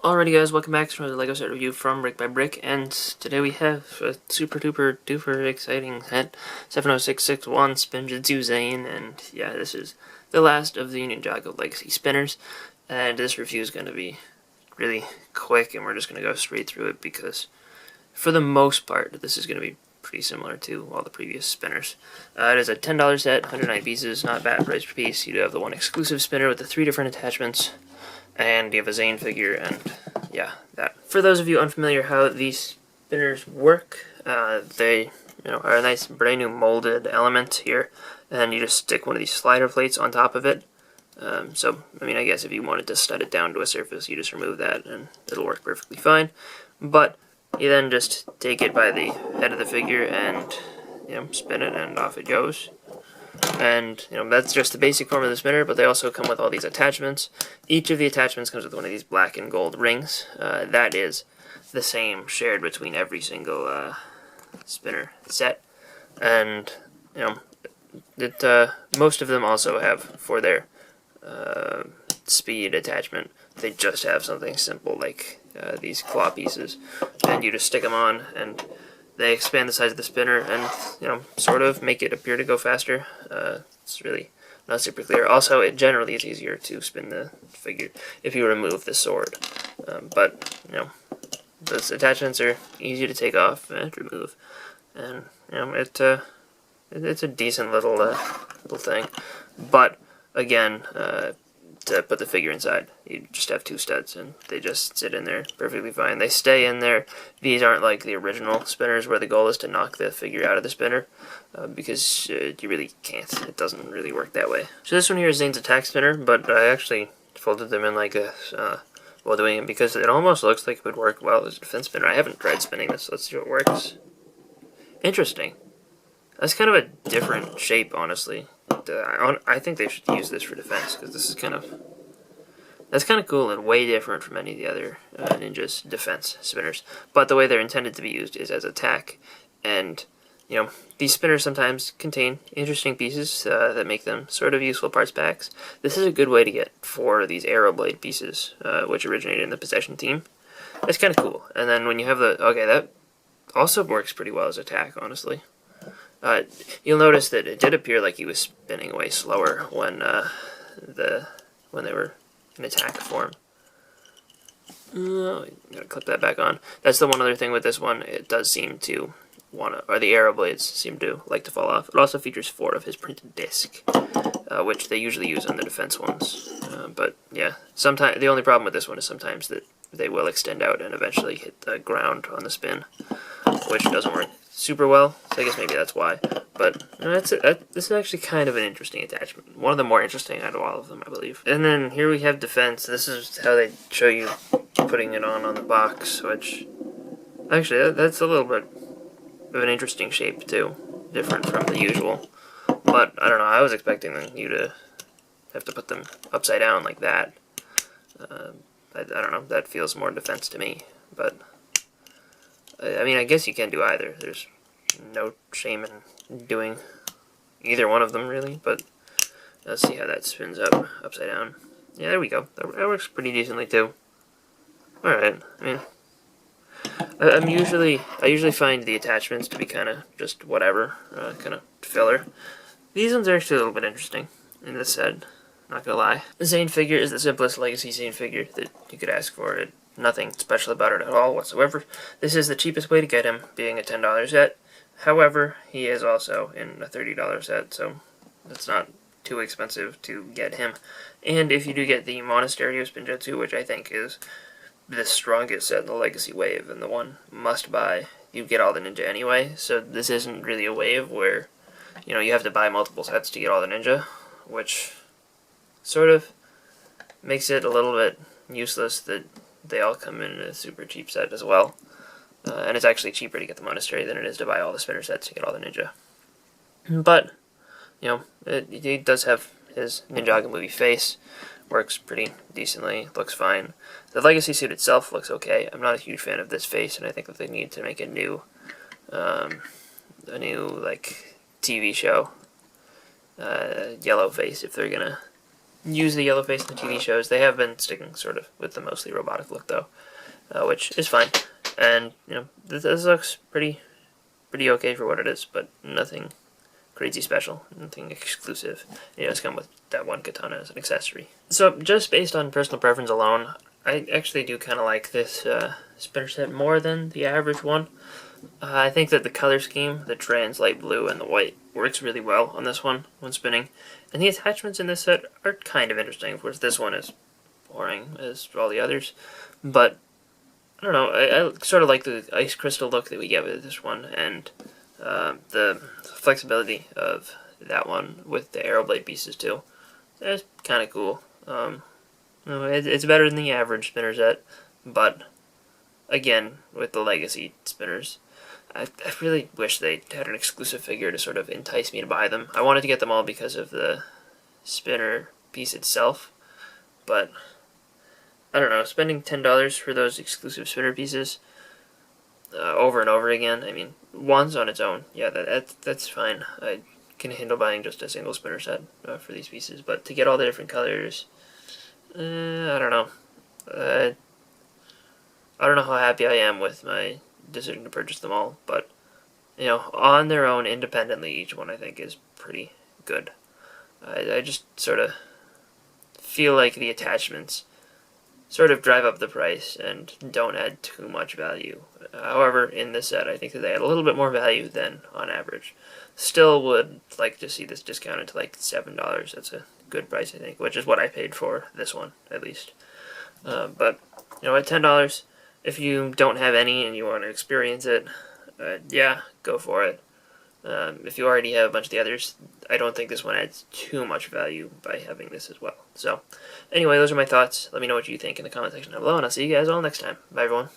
Alrighty guys, welcome back to another LEGO set review from BrickByBrick, and today we have a super duper exciting set, 70661 Spinjitzu Zane, and yeah, this is the last of the Ninjago Legacy spinners, and this review is going to be really quick, and we're just going to go straight through it because for the most part, this is going to be pretty similar to all the previous spinners. It is a $10 set, 109 pieces, not bad price per piece. You do have the one exclusive spinner with the 3 different attachments, and you have a Zane figure, and yeah, that. For those of you unfamiliar how these spinners work, they are a nice brand new molded element here, and you just stick one of these slider plates on top of it. So, I mean, I guess if you wanted to stud it down to a surface, you just remove that, and it'll work perfectly fine. But you then just take it by the head of the figure and spin it, and off it goes. And that's just the basic form of the spinner, but they also come with all these attachments. Each of the attachments comes with one of these black and gold rings. That is the same shared between every single spinner set. And most of them also have, for their speed attachment, they just have something simple like these claw pieces, and you just stick them on, and they expand the size of the spinner and, sort of make it appear to go faster. It's really not super clear. Also, it generally is easier to spin the figure if you remove the sword. But, those attachments are easy to take off and remove. And, it's a decent little thing. But, again, to put the figure inside, you just have 2 studs, and they just sit in there perfectly fine. They stay in there. These aren't like the original spinners where the goal is to knock the figure out of the spinner, because you really can't. It doesn't really work that way. So this one here is Zane's attack spinner, but I actually folded them in like this while doing it because it almost looks like it would work well as a defense spinner. I haven't tried spinning this, so let's see what works. Interesting. That's kind of a different shape, honestly. I think they should use this for defense, because this is that's kind of cool and way different from any of the other Ninja's defense spinners. But the way they're intended to be used is as attack, and these spinners sometimes contain interesting pieces that make them sort of useful parts packs. This is a good way to get 4 of these arrow blade pieces, which originated in the possession team. That's kind of cool. And then when you have that also works pretty well as attack, honestly. You'll notice that it did appear like he was spinning away slower when they were in attack form. Gotta clip that back on. That's the one other thing with this one. It does seem to or the arrow blades seem to like to fall off. It also features 4 of his printed disc, which they usually use on the defense ones. But yeah, sometimes the only problem with this one is sometimes that they will extend out and eventually hit the ground on the spin, which doesn't work super well, so I guess maybe that's why. But this is actually kind of an interesting attachment. One of the more interesting out of all of them, I believe. And then here we have defense. This is how they show you putting it on the box, which actually that's a little bit of an interesting shape too, different from the usual. But I don't know, I was expecting you to have to put them upside down like that. I don't know, that feels more defense to me, but I mean, I guess you can do either. There's no shame in doing either one of them, really, but let's see how that spins up upside down. Yeah, there we go. That works pretty decently, too. Alright, I mean, I usually find the attachments to be kind of just whatever, kind of filler. These ones are actually a little bit interesting in this set, not gonna lie. The Zane figure is the simplest Legacy Zane figure that you could ask for. Nothing special about it at all whatsoever. This is the cheapest way to get him, being a $10 set. However, he is also in a $30 set, so that's not too expensive to get him. And if you do get the Monastery of Spinjitzu, which I think is the strongest set in the Legacy wave and the one must buy, you get all the ninja anyway. So this isn't really a wave where you have to buy multiple sets to get all the ninja, which sort of makes it a little bit useless that they all come in a super cheap set as well. And it's actually cheaper to get the Monastery than it is to buy all the spinner sets to get all the ninja. But, it does have his Ninjago movie face. Works pretty decently, looks fine. The Legacy suit itself looks okay. I'm not a huge fan of this face, and I think that they need to make a new like TV show yellow face if they're gonna use the yellow face in the TV shows. They have been sticking sort of with the mostly robotic look though, which is fine. And you know, this looks pretty okay for what it is, but nothing crazy special, nothing exclusive. You know, it's come with that one katana as an accessory. So just based on personal preference alone, I actually do kind of like this spinner set more than the average one. I think that the color scheme, the trans light blue and the white, works really well on this one when spinning. And the attachments in this set are kind of interesting. Of course, this one is boring as all the others. But, I don't know, I sort of like the ice crystal look that we get with this one. And the flexibility of that one with the Aeroblade pieces too. That's kind of cool. It's better than the average spinner set. But, again, with the legacy spinners, I really wish they had an exclusive figure to sort of entice me to buy them. I wanted to get them all because of the spinner piece itself, but I don't know, spending $10 for those exclusive spinner pieces over and over again, I mean, one's on its own, yeah, that's fine. I can handle buying just a single spinner set for these pieces, but to get all the different colors, I don't know. I don't know how happy I am with my decision to purchase them all, but you know, on their own independently, each one I think is pretty good. I just sort of feel like the attachments sort of drive up the price and don't add too much value. However, in this set, I think that they add a little bit more value than on average. Still would like to see this discounted to like $7. That's a good price, I think, which is what I paid for this one, at least. But, you know, at $10, if you don't have any and you want to experience it, yeah, go for it. If you already have a bunch of the others, I don't think this one adds too much value by having this as well. So, anyway, those are my thoughts. Let me know what you think in the comment section down below, and I'll see you guys all next time. Bye, everyone.